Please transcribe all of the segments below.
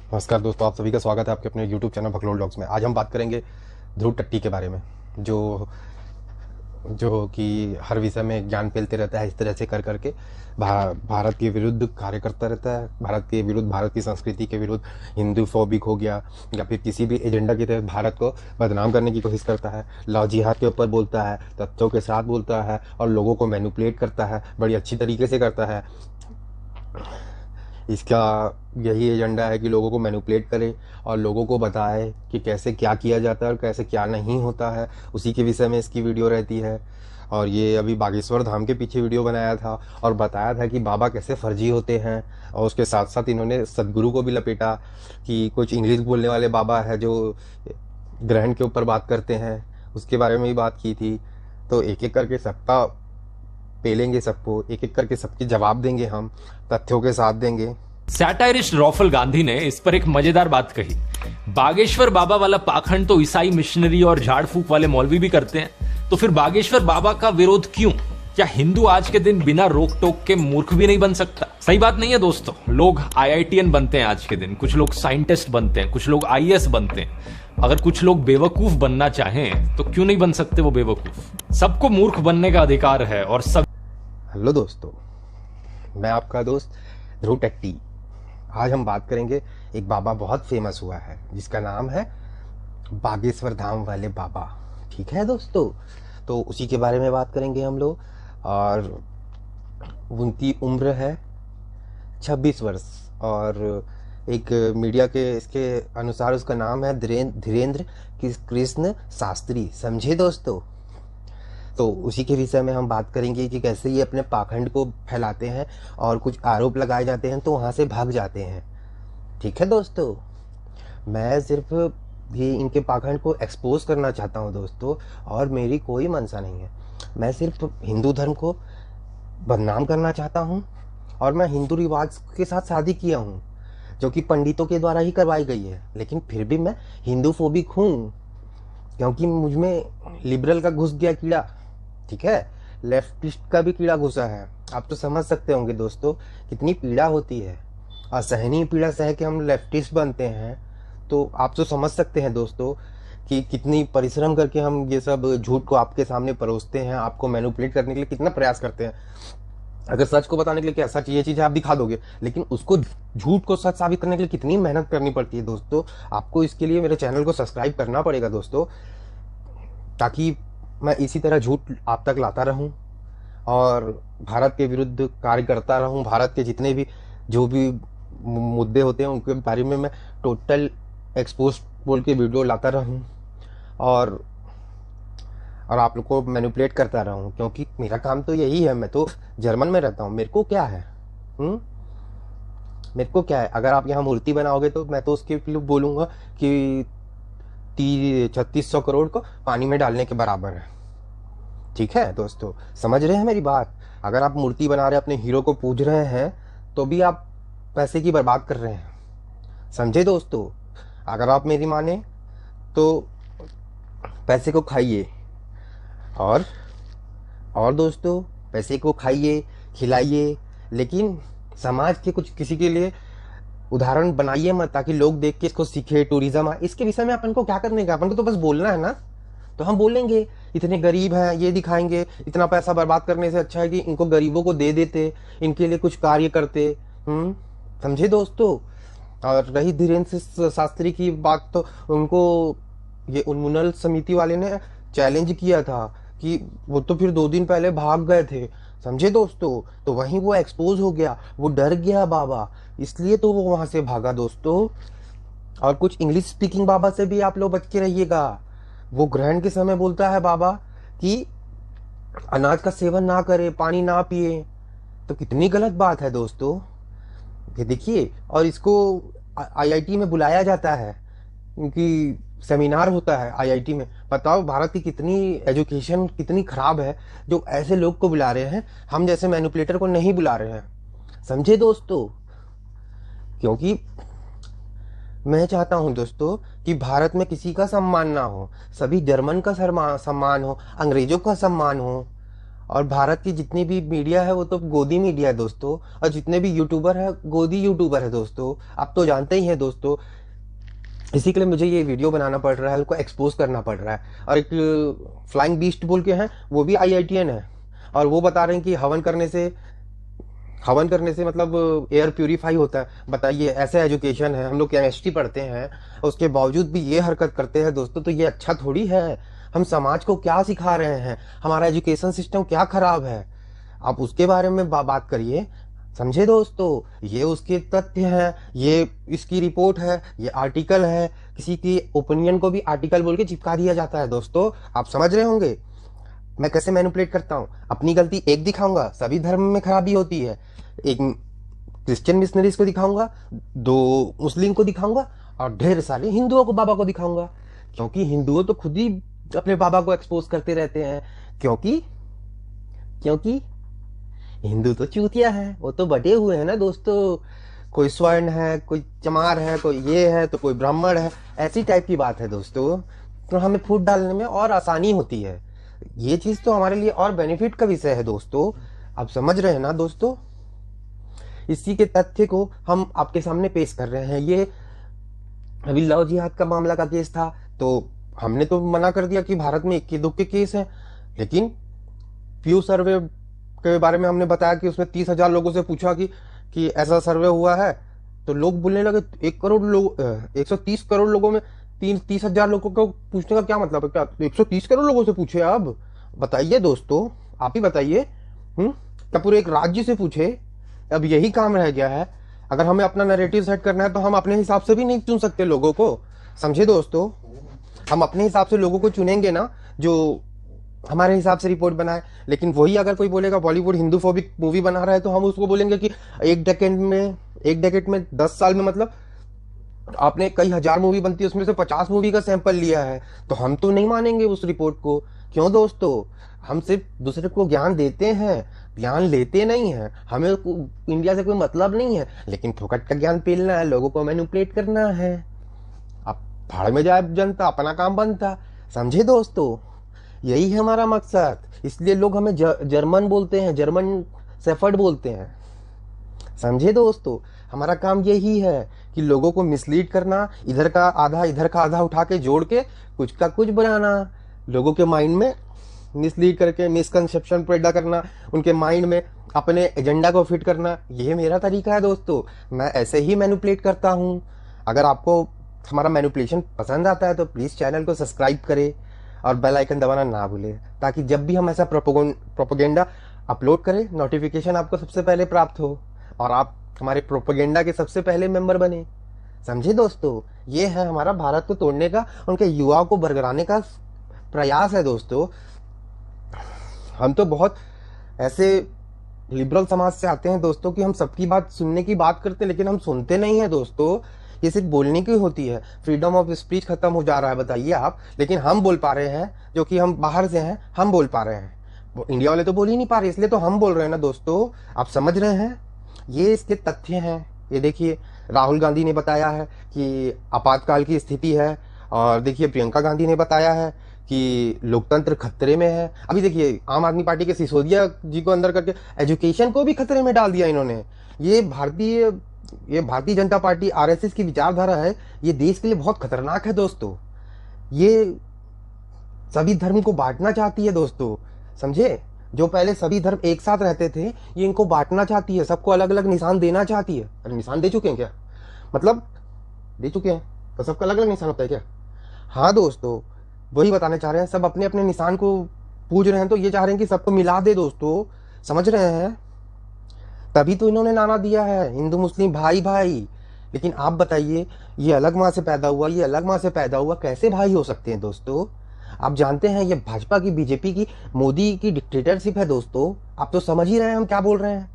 नमस्कार दोस्तों, आप सभी का स्वागत है आपके अपने YouTube चैनल बकलोल डॉग्स में। आज हम बात करेंगे ध्रुव टट्टी के बारे में, जो जो कि हर विषय में ज्ञान फैलते रहता है। इस तरह से कर करके भारत के विरुद्ध कार्य करता रहता है, भारत के विरुद्ध, भारत की संस्कृति के विरुद्ध, हिंदू फोबिक हो गया या फिर किसी भी एजेंडा के तहत भारत को बदनाम करने की कोशिश करता है। लव जिहाद के ऊपर बोलता है, तथ्यों के साथ बोलता है और लोगों को मैनिपुलेट करता है, बड़ी अच्छी तरीके से करता है। इसका यही एजेंडा है कि लोगों को मैनिपुलेट करे और लोगों को बताए कि कैसे क्या किया जाता है और कैसे क्या नहीं होता है। उसी के विषय में इसकी वीडियो रहती है। और ये अभी बागेश्वर धाम के पीछे वीडियो बनाया था और बताया था कि बाबा कैसे फर्जी होते हैं। और उसके साथ साथ इन्होंने सदगुरु को भी लपेटा कि कुछ इंग्लिश बोलने वाले बाबा है जो ग्रहण के ऊपर बात करते हैं, उसके बारे में भी बात की थी। तो एक एक करके सबका पेलेंगे, सबको एक एक करके सबके जवाब देंगे, हम तथ्यों के साथ देंगे। सैटायरिस्ट रॉफल गांधी ने इस पर एक मजेदार बात कही। बागेश्वर बाबा वाला पाखंड तो ईसाई मिशनरी और झाड़ फूक वाले मौलवी भी करते हैं, तो फिर बागेश्वर बाबा का विरोध क्यों? क्या हिंदू आज के दिन बिना रोक टोक के मूर्ख भी नहीं बन सकता? सही बात नहीं है दोस्तों। लोग आईआईटीएन बनते हैं आज के दिन, कुछ लोग साइंटिस्ट बनते हैं, कुछ लोग आईएएस बनते हैं। अगर कुछ लोग बेवकूफ बनना चाहें तो क्यों नहीं बन सकते वो बेवकूफ? सबको मूर्ख बनने का अधिकार है और सब। हेलो दोस्तों, मैं आपका दोस्त ध्रुव टट्टी। आज हम बात करेंगे एक बाबा बहुत फेमस हुआ है जिसका नाम है बागेश्वर धाम वाले बाबा। ठीक है दोस्तों, तो उसी के बारे में बात करेंगे हम लोग। और उनकी उम्र है 26 वर्ष और एक मीडिया के इसके अनुसार उसका नाम है धीरेन्द्र कृष्ण शास्त्री। समझे दोस्तों? तो उसी के विषय में हम बात करेंगे कि कैसे ये अपने पाखंड को फैलाते हैं और कुछ आरोप लगाए जाते हैं तो वहाँ से भाग जाते हैं। ठीक है दोस्तों, मैं सिर्फ ये इनके पाखंड को एक्सपोज करना चाहता हूँ दोस्तों, और मेरी कोई मंशा नहीं है। मैं सिर्फ हिंदू धर्म को बदनाम करना चाहता हूँ और मैं हिंदू रिवाज के साथ शादी किया हूँ जो कि पंडितों के द्वारा ही करवाई गई है, लेकिन फिर भी मैं हिंदू फोबिक हूँ क्योंकि मुझ में लिबरल का घुस गया कीड़ा। ठीक है, लेफ्टिस्ट का भी कीड़ा घुसा है। आप तो समझ सकते होंगे दोस्तों कितनी पीड़ा होती है, असहनीय पीड़ा सह के हम लेफ्टिस्ट बनते हैं। तो आप तो समझ सकते हैं दोस्तों कि कितनी परिश्रम करके हम ये सब झूठ को आपके सामने परोसते हैं, आपको मैनिपुलेट करने के लिए कितना प्रयास करते हैं। अगर सच को बताने के लिए क्या सच ये चीज़ आप दिखा दोगे, लेकिन उसको झूठ को सच साबित करने के लिए कितनी मेहनत करनी पड़ती है दोस्तों। आपको इसके लिए मेरे चैनल को सब्सक्राइब करना पड़ेगा दोस्तों, ताकि मैं इसी तरह झूठ आप तक लाता रहूं और भारत के विरुद्ध कार्य करता रहूं। भारत के जितने भी जो भी मुद्दे होते हैं उनके बारे में मैं टोटल एक्सपोज बोल के वीडियो लाता रहूं और आप लोग को मैनिपुलेट करता रहूं, क्योंकि मेरा काम तो यही है। मैं तो जर्मन में रहता हूं, मेरे को क्या है? मेरे को क्या है? अगर आप यहाँ मूर्ति बनाओगे तो मैं तो उसके लिए बोलूँगा कि 3600 करोड़ को पानी में डालने के बराबर है। ठीक है दोस्तों, समझ रहे हैं मेरी बात? अगर आप मूर्ति बना रहे हैं, अपने हीरो को पूज रहे हैं, तो भी आप पैसे की बर्बाद कर रहे हैं। समझे दोस्तों? अगर आप मेरी माने तो पैसे को खाइए और दोस्तों पैसे को खाइए, खिलाइए, लेकिन समाज के कुछ किसी के लिए उदाहरण बनाइए मत, ताकि लोग देख के इसको सीखे, टूरिज्म। इसके विषय में अपन को क्या करने का? अपन को तो बस बोलना है ना, तो हम बोलेंगे इतने गरीब हैं, ये दिखाएंगे। इतना पैसा बर्बाद करने से अच्छा है कि इनको गरीबों को दे देते, इनके लिए कुछ कार्य करते। समझे दोस्तों? और रही धीरेन्द्र शास्त्री की बात, तो उनको ये उन्मूलन समिति वाले ने चैलेंज किया था कि वो तो फिर 2 दिन पहले भाग गए थे। समझे दोस्तों? तो वहीं वो एक्सपोज हो गया, वो डर गया बाबा, इसलिए तो वो वहां से भागा दोस्तों। और कुछ इंग्लिश स्पीकिंग बाबा से भी आप लोग बच के रहिएगा। वो ग्रहण के समय बोलता है बाबा कि अनाज का सेवन ना करे, पानी ना पिए, तो कितनी गलत बात है दोस्तों ये देखिए। और इसको आईआईटी में बुलाया जाता है, क्योंकि सेमिनार होता है आईआईटी में। बताओ भारत की कितनी एजुकेशन कितनी खराब है जो ऐसे लोग को बुला रहे हैं, हम जैसे मैनिपुलेटर को नहीं बुला रहे हैं। समझे दोस्तों? क्योंकि मैं चाहता हूं दोस्तों कि भारत में किसी का सम्मान ना हो, सभी जर्मन का सम्मान हो, अंग्रेजों का सम्मान हो और भारत की जितनी भी मीडिया है वो तो गोदी मीडिया है दोस्तों, और जितने भी यूट्यूबर है गोदी यूट्यूबर है दोस्तों, आप तो जानते ही हैं दोस्तों। इसी के लिए मुझे ये वीडियो बनाना पड़ रहा है, उनको एक्सपोज करना पड़ रहा है। और एक फ्लाइंग बीस्ट बोल के हैं, वो भी IITian है, और वो बता रहे हैं कि हवन करने से मतलब एयर प्यूरिफाई होता है। बताइए, ऐसे एजुकेशन है, हम लोग केमिस्ट्री पढ़ते हैं, उसके बावजूद भी ये हरकत करते हैं दोस्तों, तो ये अच्छा थोड़ी है। हम समाज को क्या सिखा रहे हैं, हमारा एजुकेशन सिस्टम क्या खराब है, आप उसके बारे में बात करिए। समझे दोस्तों, ये उसके तथ्य हैं, ये इसकी रिपोर्ट है, ये आर्टिकल है। किसी की ओपिनियन को भी आर्टिकल बोल के चिपका दिया जाता है दोस्तों। आप समझ रहे होंगे मैं कैसे मैनिपुलेट करता हूँ। अपनी गलती एक दिखाऊंगा, सभी धर्म में खराबी होती है। एक क्रिश्चियन मिशनरीज को दिखाऊंगा, 2 मुस्लिम को दिखाऊंगा, और ढेर सारे हिंदुओं को बाबा को दिखाऊंगा। क्योंकि हिंदुओं तो खुद ही अपने बाबा को एक्सपोज करते रहते हैं। क्योंकि क्योंकि हिंदू तो चूतिया है, वो तो बटे हुए हैं ना दोस्तों। कोई स्वर्ण है, कोई चमार है, कोई ये है तो कोई ब्राह्मण है, ऐसी टाइप की बात है दोस्तों। तो हमें फूट डालने में और आसानी होती है। ये चीज तो हमारे लिए और बेनिफिट का विषय है दोस्तों। आप समझ रहे हैं ना दोस्तों। इसी के तथ्य को हम आपके सामने पेश कर रहे हैं। ये अभी लव जिहाद का मामला का केस था, तो हमने तो मना कर दिया कि भारत में 21 के केस हैं। लेकिन प्यू सर्वे के बारे में हमने बताया कि उसमें 30,000 लोगों से पूछा कि ऐसा सर्वे हुआ है, तो लोग बोलने लगे 1 करोड़ लोग, 130 करोड़ लोगों में 30,000 लोगों को पूछने का क्या मतलब है। क्या 130 करोड़ लोगों से पूछे? अब बताइए दोस्तों, आप ही बताइए। क्या पूरे एक राज्य से पूछे? अब यही काम रह गया है। अगर हमें अपना नैरेटिव सेट करना है तो हम अपने हिसाब से भी नहीं चुन सकते लोगों को। समझे दोस्तों, हम अपने हिसाब से लोगों को चुनेंगे ना जो हमारे हिसाब से रिपोर्ट बनाए। लेकिन वही अगर कोई बोलेगा बॉलीवुड हिंदू फोबिक मूवी बना रहा है, तो हम उसको बोलेंगे कि एक डेकेड में 10 साल में मतलब आपने कई हजार मूवी बनती है, उसमें से 50 मूवी का सैंपल लिया है। तो हम तो नहीं मानेंगे उस रिपोर्ट को। क्यों दोस्तों? हम सिर्फ दूसरे को ज्ञान देते हैं, ज्ञान लेते नहीं है। हमें इंडिया से कोई मतलब नहीं है, लेकिन फोकट का ज्ञान पेलना है, लोगों को मैनिपुलेट करना है। अब भाड़ में जाए जनता, अपना काम बनता। समझे दोस्तों, यही है हमारा मकसद। इसलिए लोग हमें जर्मन बोलते हैं, जर्मन शेफर्ड बोलते हैं। समझे दोस्तों, हमारा काम यही है कि लोगों को मिसलीड करना, इधर का आधा उठा के जोड़ के कुछ का कुछ बनाना, लोगों के माइंड में मिसलीड करके मिसकंसेप्शन पैदा करना, उनके माइंड में अपने एजेंडा को फिट करना। ये मेरा तरीका है दोस्तों, मैं ऐसे ही मैनिपुलेट करता हूँ। अगर आपको हमारा मैनिपुलेशन पसंद आता है तो प्लीज़ चैनल को सब्सक्राइब करें और बेल आइकन दबाना ना भूलें, ताकि जब भी हम ऐसा प्रोपोगेंडा अपलोड करें नोटिफिकेशन आपको सबसे पहले प्राप्त हो और आप हमारे प्रोपोगेंडा के सबसे पहले मेंबर बने। समझे दोस्तों, ये है हमारा भारत को तोड़ने का, उनके युवाओं को बरगराने का प्रयास है दोस्तों। हम तो बहुत ऐसे लिबरल समाज से आते हैं दोस्तों कि हम सबकी बात सुनने की बात करते हैं, लेकिन हम सुनते नहीं है दोस्तों। ये सिर्फ बोलने की होती है। फ्रीडम ऑफ स्पीच खत्म हो जा रहा है, बताइए आप। लेकिन हम बोल पा रहे हैं, जो कि हम बाहर से हैं, हम बोल पा रहे हैं। वो इंडिया वाले तो बोल ही नहीं पा रहे, इसलिए तो हम बोल रहे हैं ना दोस्तों। आप समझ रहे हैं, ये इसके तथ्य हैं। ये देखिए, राहुल गांधी ने बताया है कि आपातकाल की स्थिति है, और देखिए प्रियंका गांधी ने बताया है कि लोकतंत्र खतरे में है। अभी देखिए, आम आदमी पार्टी के सिसोदिया जी को अंदर करके एजुकेशन को भी खतरे में डाल दिया इन्होंने। ये भारतीय जनता पार्टी आरएसएस की विचारधारा है, ये देश के लिए बहुत खतरनाक है दोस्तों। ये सभी धर्म को बांटना चाहती है दोस्तों। समझे, जो पहले सभी धर्म एक साथ रहते थे, ये इनको बांटना चाहती है, सबको अलग अलग निशान देना चाहती है। अरे निशान दे चुके हैं क्या? मतलब दे चुके हैं तो सबका अलग अलग निशान होता है क्या? हाँ दोस्तों, वही बताना चाह रहे हैं। सब अपने अपने निशान को पूज रहे हैं, तो ये चाह रहे हैं कि सबको मिला दे दोस्तों। समझ रहे हैं, तभी तो इन्होंने नारा दिया है हिंदू मुस्लिम भाई भाई। लेकिन आप बताइए, ये अलग माँ से पैदा हुआ, ये अलग माँ से पैदा हुआ, कैसे भाई हो सकते हैं दोस्तों? आप जानते हैं ये भाजपा की, बीजेपी की, मोदी की डिक्टेटरशिप है दोस्तों। आप तो समझ ही रहे हैं हम क्या बोल रहे हैं।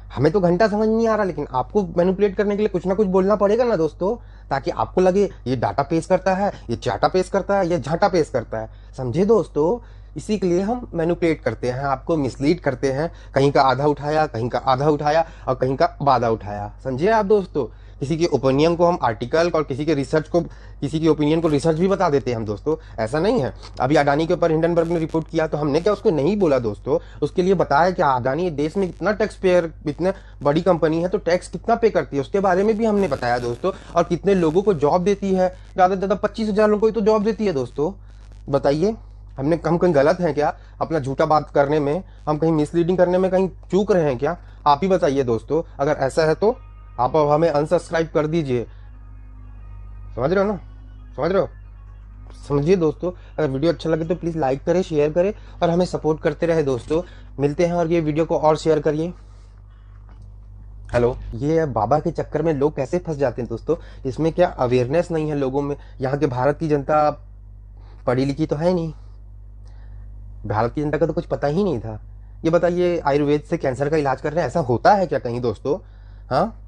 हमें तो घंटा समझ नहीं आ रहा, लेकिन आपको मैनिपुलेट करने के लिए कुछ ना कुछ बोलना पड़ेगा ना दोस्तों, ताकि आपको लगे ये डाटा पेश करता है, ये चाटा पेश करता है, ये झाटा पेश करता है। समझे दोस्तों, इसी के लिए हम मैनिपुलेट करते हैं, आपको मिसलीड करते हैं। कहीं का आधा उठाया, कहीं का आधा उठाया, और कहीं का बाधा उठाया। समझे आप दोस्तों, किसी के ओपिनियन को हम आर्टिकल और किसी के रिसर्च को, किसी की ओपिनियन को रिसर्च भी बता देते हैं हम दोस्तों, ऐसा नहीं है। अभी अडानी के ऊपर हिंडनबर्ग ने रिपोर्ट किया तो हमने क्या उसको नहीं बोला दोस्तों, उसके लिए बताया कि अडानी देश में कितना टैक्स पेयर, इतने बड़ी कंपनी है तो टैक्स कितना पे करती है, उसके बारे में भी हमने बताया दोस्तों। और कितने लोगों को जॉब देती है, ज़्यादा से ज़्यादा 25,000 लोगों को तो जॉब देती है दोस्तों। बताइए हम कहीं गलत हैं क्या अपना झूठा बात करने में, हम कहीं मिसलीडिंग करने में कहीं चूक रहे हैं क्या? आप ही बताइए दोस्तों, अगर ऐसा है तो आप अब हमें अनसब्सक्राइब कर दीजिए। समझ रहे हो ना, समझ रहे हो? समझिए दोस्तों, अगर वीडियो अच्छा लगे तो प्लीज़ लाइक करें, शेयर करें और हमें सपोर्ट करते रहे दोस्तों। मिलते हैं और ये वीडियो को और शेयर करिए। हेलो, ये बाबा के चक्कर में लोग कैसे फंस जाते हैं दोस्तों, इसमें क्या अवेयरनेस नहीं है लोगों में। यहाँ के भारत की जनता पढ़ी लिखी तो है नहीं, भारत की जनता का तो कुछ पता ही नहीं था। ये बताइए, आयुर्वेद से कैंसर का इलाज कर रहे हैं, ऐसा होता है क्या कहीं दोस्तों? हाँ,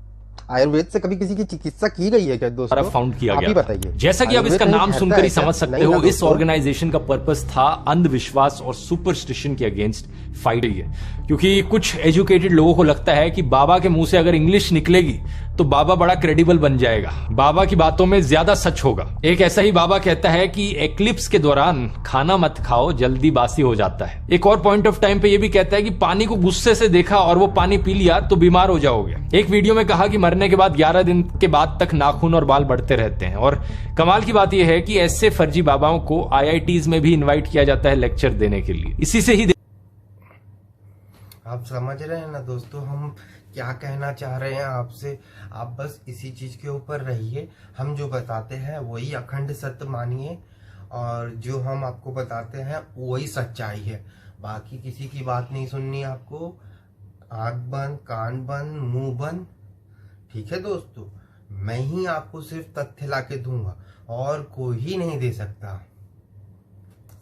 आयुर्वेद से कभी किसी की चिकित्सा की गई है क्या दोस्तों? फाउंड किया आप गया ही बताइए। जैसा कि आप इसका नाम सुनकर ही समझ सकते हो, इस दोस्तों। ऑर्गेनाइजेशन का पर्पस था अंधविश्वास और सुपरस्टिशन के अगेंस्ट फाइट है। क्योंकि कुछ एजुकेटेड लोगों को लगता है कि बाबा के मुंह से अगर इंग्लिश निकलेगी तो बाबा बड़ा क्रेडिबल बन जाएगा, बाबा की बातों में ज्यादा सच होगा। एक ऐसा ही बाबा कहता है कि एक्लिप्स के दौरान खाना मत खाओ, जल्दी बासी हो जाता है। एक और पॉइंट ऑफ टाइम पे ये भी कहता है कि पानी को गुस्से से देखा और वो पानी पी लिया तो बीमार हो जाओगे। एक वीडियो में कहा कि मरने के बाद 11 दिन के बाद तक नाखून और बाल बढ़ते रहते हैं। और कमाल की बात यह है कि ऐसे फर्जी बाबाओं को IITs में भी इन्वाइट किया जाता है लेक्चर देने के लिए। इसी से ही आप समझ रहे हैं ना दोस्तों, हम क्या कहना चाह रहे हैं आपसे। आप बस इसी चीज के ऊपर रहिए, हम जो बताते हैं वही अखंड सत्य मानिए और जो हम आपको बताते हैं वही सच्चाई है। बाकी किसी की बात नहीं सुननी आपको। आंख बंद, कान बंद, मुंह बंद, ठीक है दोस्तों। मैं ही आपको सिर्फ तथ्य ला के दूंगा और कोई ही नहीं दे सकता,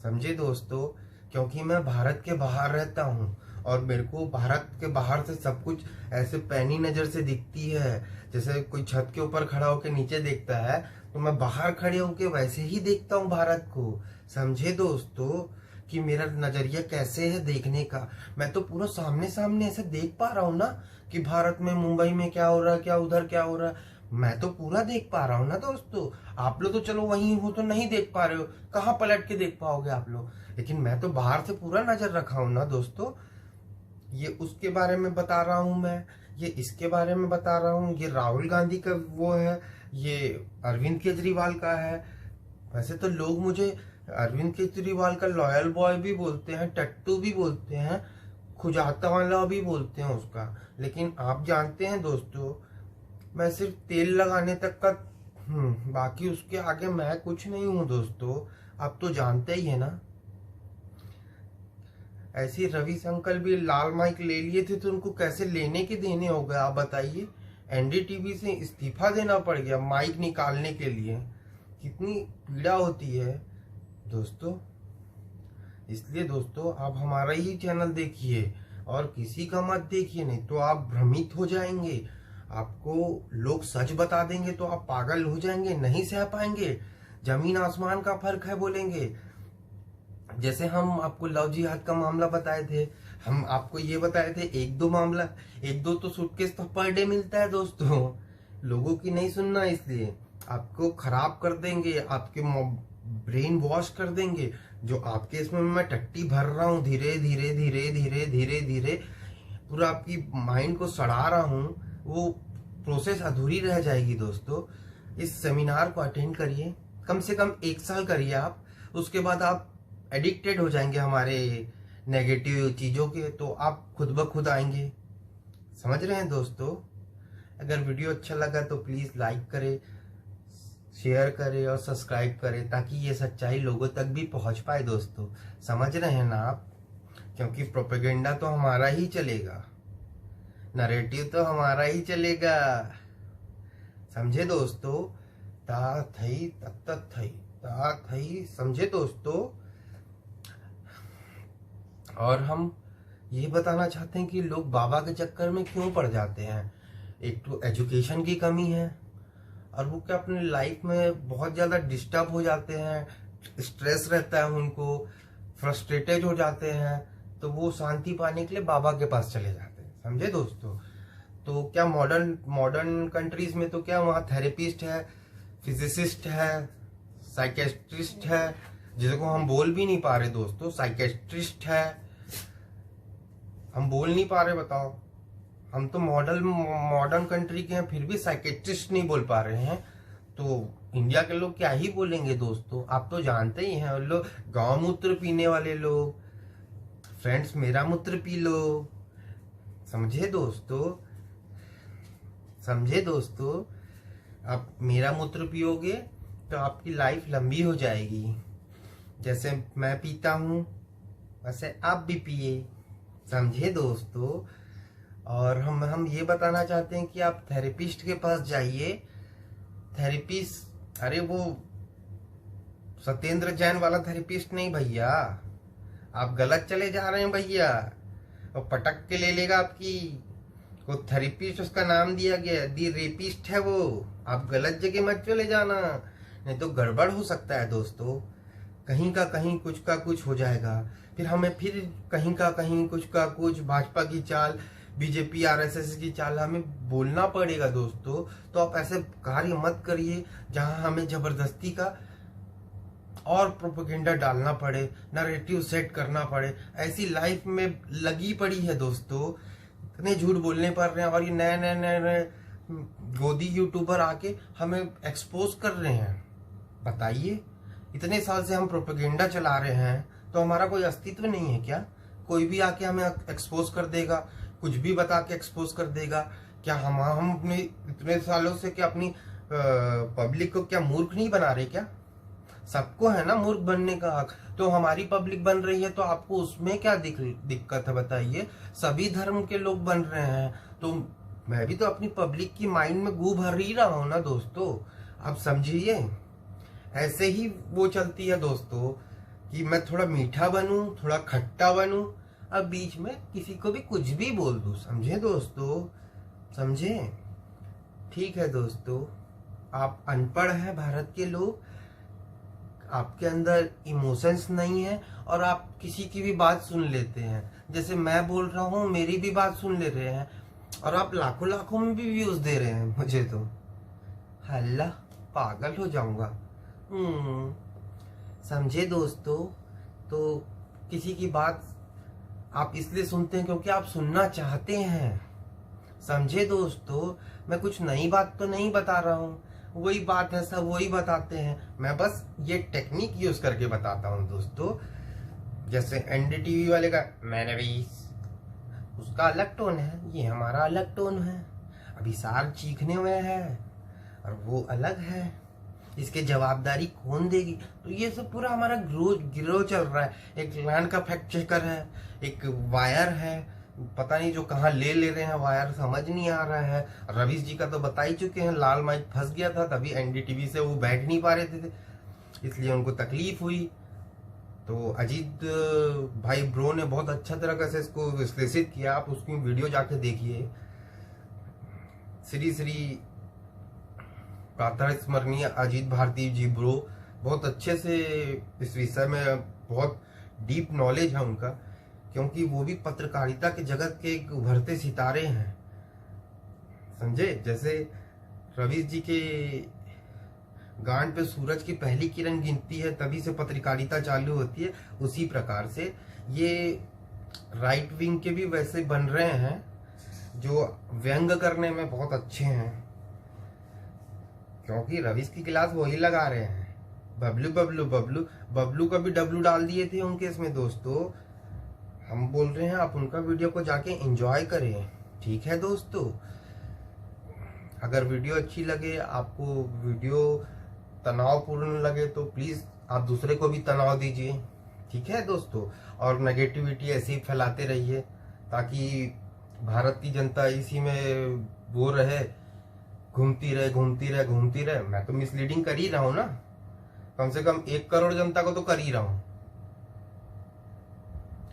समझे दोस्तों। क्योंकि मैं भारत के बाहर रहता हूँ और मेरे को भारत के बाहर से सब कुछ ऐसे पैनी नजर से दिखती है। जैसे कोई छत के ऊपर खड़ा होकर नीचे देखता है तो मैं बाहर खड़े होकर वैसे ही देखता हूँ भारत को, समझे दोस्तों। कि मेरा नजरिया कैसे है देखने का, मैं तो पूरा सामने सामने ऐसे देख पा रहा हूँ ना कि भारत में, मुंबई में क्या हो रहा है, क्या उधर क्या हो रहा है, मैं तो पूरा देख पा रहा हूँ ना दोस्तों। आप लोग तो चलो वहीं हो तो नहीं देख पा रहे हो, कहाँ पलट के देख पाओगे आप लोग, लेकिन मैं तो बाहर से पूरा नजर रखा हूं ना दोस्तों। ये उसके बारे में बता रहा हूं मैं, ये इसके बारे में बता रहा हूं, ये राहुल गांधी का वो है, ये अरविंद केजरीवाल का है। वैसे तो लोग मुझे अरविंद केजरीवाल का लॉयल बॉय भी बोलते हैं, टट्टू भी बोलते हैं, खुजाता वाला भी बोलते हैं उसका, लेकिन आप जानते हैं दोस्तों मैं सिर्फ तेल लगाने तक का बाकी उसके आगे मैं कुछ नहीं हूं दोस्तों। आप तो जानते ही है ना। ऐसे रविशंकर भी लाल माइक ले लिए थे तो उनको कैसे लेने के देने हो गए आप बताइए। NDTV से इस्तीफा देना पड़ गया माइक निकालने के लिए, कितनी पीड़ा होती है दोस्तों। इसलिए दोस्तों आप हमारा ही चैनल देखिए और किसी का मत देखिए, नहीं तो आप भ्रमित हो जाएंगे। आपको लोग सच बता देंगे तो आप पागल हो जाएंगे, नहीं सह पाएंगे, जमीन आसमान का फर्क है बोलेंगे। जैसे हम आपको लव जिहाद का मामला बताए थे, हम आपको ये बताए थे एक दो मामला, एक दो तो सूटकेस तो पर डे मिलता है दोस्तों। लोगों की नहीं सुनना, इसलिए आपको खराब कर देंगे, आपके ब्रेन वॉश कर देंगे। जो आपके इसमें मैं टट्टी भर रहा हूँ धीरे धीरे धीरे धीरे धीरे धीरे, पूरा आपकी माइंड को सड़ा रहा हूँ, वो प्रोसेस अधूरी रह जाएगी दोस्तों। इस सेमिनार को अटेंड करिए, कम से कम 1 साल करिए आप, उसके बाद आप एडिक्टेड हो जाएंगे हमारे नेगेटिव चीज़ों के, तो आप खुद ब खुद आएंगे। समझ रहे हैं दोस्तों। अगर वीडियो अच्छा लगा तो प्लीज़ लाइक करें, शेयर करें और सब्सक्राइब करें ताकि ये सच्चाई लोगों तक भी पहुंच पाए दोस्तों। समझ रहे हैं ना आप, क्योंकि प्रोपेगेंडा तो हमारा ही चलेगा, नैरेटिव तो हमारा ही चलेगा, समझे दोस्तों। ता थई तत्त थई ता थई, समझे दोस्तों। और हम ये बताना चाहते हैं कि लोग बाबा के चक्कर में क्यों पड़ जाते हैं। एक तो एजुकेशन की कमी है और वो क्या अपने लाइफ में बहुत ज़्यादा डिस्टर्ब हो जाते हैं, स्ट्रेस रहता है उनको, फ्रस्ट्रेटेड हो जाते हैं, तो वो शांति पाने के लिए बाबा के पास चले जाते हैं, समझे दोस्तों। तो क्या मॉडर्न मॉडर्न कंट्रीज में तो क्या वहाँ थेरेपिस्ट है, फिजिसिस्ट है, साइकेट्रिस्ट है, जिसको हम बोल भी नहीं पा रहे दोस्तों, साइकेट्रिस्ट है, हम बोल नहीं पा रहे, बताओ। हम तो मॉडर्न कंट्री के हैं, फिर भी साइकेट्रिस्ट नहीं बोल पा रहे हैं, तो इंडिया के लोग क्या ही बोलेंगे दोस्तों। आप तो जानते ही हैं, लोग गांव मूत्र पीने वाले लोग, फ्रेंड्स मेरा मूत्र पी लो, समझे दोस्तों, समझे दोस्तों। आप मेरा मूत्र पियोगे तो आपकी लाइफ लंबी हो जाएगी, जैसे मैं पीता हूँ वैसे आप भी पिए, समझे दोस्तों। और हम ये बताना चाहते हैं कि आप थेरेपिस्ट के पास जाइए। थेरेपिस्ट, अरे वो सत्येंद्र जैन वाला थेरेपिस्ट नहीं भैया, आप गलत चले जा रहे हैं भैया, और पटक के ले लेगा आपकी। वो थेरेपिस्ट उसका नाम दिया गया, दी रेपिस्ट है वो। आप गलत जगह मत चले जाना, नहीं तो गड़बड़ हो सकता है दोस्तों। कहीं का कहीं कुछ का कुछ हो जाएगा, फिर हमें फिर कहीं का कहीं कुछ का कुछ, भाजपा की चाल, बीजेपी आरएसएस की चाल हमें बोलना पड़ेगा दोस्तों। तो आप ऐसे कार्य मत करिए जहां हमें जबरदस्ती का और प्रोपेगेंडा डालना पड़े, नैरेटिव सेट करना पड़े। ऐसी लाइफ में लगी पड़ी है दोस्तों, इतने झूठ बोलने पड़ रहे हैं, और ये नए नए नए नए गोदी यूट्यूबर आके हमें एक्सपोज कर रहे हैं। बताइए, इतने साल से हम प्रोपेगेंडा चला रहे हैं, तो हमारा कोई अस्तित्व नहीं है क्या? कोई भी आके हमें एक्सपोज कर देगा, कुछ भी बता के एक्सपोज कर देगा क्या? हम अपने इतने सालों से क्या अपनी पब्लिक को क्या मूर्ख नहीं बना रहे क्या? सबको है ना मूर्ख बनने का हक, तो हमारी पब्लिक बन रही है, तो आपको उसमें क्या दिक्कत है बताइए? सभी धर्म के लोग बन रहे हैं, तो मैं भी तो अपनी पब्लिक की माइंड में गू भर ही रहा हूं ना दोस्तों। आप समझिए, ऐसे ही वो चलती है दोस्तों कि मैं थोड़ा मीठा बनूं, थोड़ा खट्टा बनूं, अब बीच में किसी को भी कुछ भी बोल दूं, समझे दोस्तों, समझे? ठीक है दोस्तों, आप अनपढ़ हैं भारत के लोग, आपके अंदर इमोशंस नहीं है, और आप किसी की भी बात सुन लेते हैं। जैसे मैं बोल रहा हूँ, मेरी भी बात सुन ले रहे हैं, और आप लाखों लाखों में भी व्यूज दे रहे हैं मुझे। तो हल्ला, पागल हो जाऊंगा। समझे दोस्तों। तो किसी की बात आप इसलिए सुनते हैं क्योंकि आप सुनना चाहते हैं, समझे दोस्तों। मैं कुछ नई बात तो नहीं बता रहा हूँ, वही बात है, सब वही बताते हैं, मैं बस ये टेक्निक यूज करके बताता हूँ दोस्तों। जैसे एनडीटीवी वाले का मैंने भी, उसका अलग टोन है, ये हमारा अलग टोन है, अभी सार चीखने हुए हैं और वो अलग है, इसके जवाबदारी कौन देगी? तो ये सब पूरा हमारा गिरोह चल रहा है। एक लैंड का फैक्ट चेकर है, एक वायर है, पता नहीं जो कहाँ ले रहे हैं वायर, समझ नहीं आ रहा है। रवीश जी का तो बता ही चुके हैं, लाल माइक फंस गया था, तभी एनडीटीवी से वो बैठ नहीं पा रहे थे, इसलिए उनको तकलीफ हुई। तो अजीत भाई ब्रो ने बहुत अच्छा तरीके से इसको विश्लेषित किया, आप उसकी वीडियो जाके देखिए। श्री श्री प्रातः स्मरणीय अजीत भारती जी ब्रो बहुत अच्छे से इस विषय में बहुत डीप नॉलेज है उनका, क्योंकि वो भी पत्रकारिता के जगत के एक उभरते सितारे हैं, समझे। जैसे रवीश जी के गांड पे सूरज की पहली किरण गिनती है, तभी से पत्रकारिता चालू होती है, उसी प्रकार से ये राइट विंग के भी वैसे बन रहे हैं, जो व्यंग करने में बहुत अच्छे हैं, क्योंकि रवीश की क्लास वही लगा रहे हैं। बबलू बबलू बबलू बबलू का भी डब्लू डाल दिए थे उनके इसमें दोस्तों। हम बोल रहे हैं आप उनका वीडियो को जाके एंजॉय करें, ठीक है दोस्तों। अगर वीडियो अच्छी लगे, आपको वीडियो तनावपूर्ण लगे, तो प्लीज आप दूसरे को भी तनाव दीजिए, ठीक है दोस्तों। और नेगेटिविटी ऐसे ही फैलाते रहिए, ताकि भारत की जनता इसी में वो रहे, घूमती रहे घूमती रहे घूमती रहे। मैं तो मिसलीडिंग कर ही रहा हूं ना, कम से कम 1 करोड़ जनता को तो कर ही रहा हूं,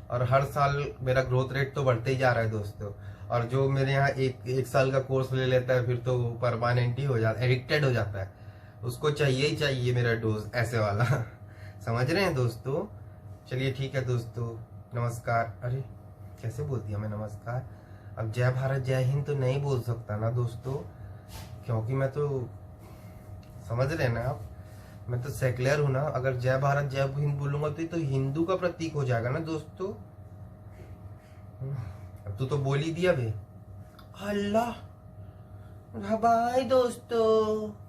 और हर साल मेरा ग्रोथ रेट तो बढ़ते ही जा रहा है दोस्तों। और जो मेरे यहाँ एक साल का कोर्स ले लेता है, फिर तो परमानेंट ही हो जाता है, एडिक्टेड हो जाता है, उसको चाहिए ही चाहिए मेरा डोज ऐसे वाला समझ रहे हैं दोस्तों। चलिए ठीक है दोस्तों, नमस्कार। अरे कैसे बोल दिया मैं नमस्कार। अब जय भारत जय हिंद तो नहीं बोल सकता ना दोस्तों, क्योंकि मैं तो, समझ रहे ना आप, मैं तो सेकुलर हूं ना। अगर जय भारत जय हिंद बोलूंगा तो हिंदू का प्रतीक हो जाएगा ना दोस्तों। अब तू तो बोल ही दिया बे। अल्लाह, बाय दोस्तों।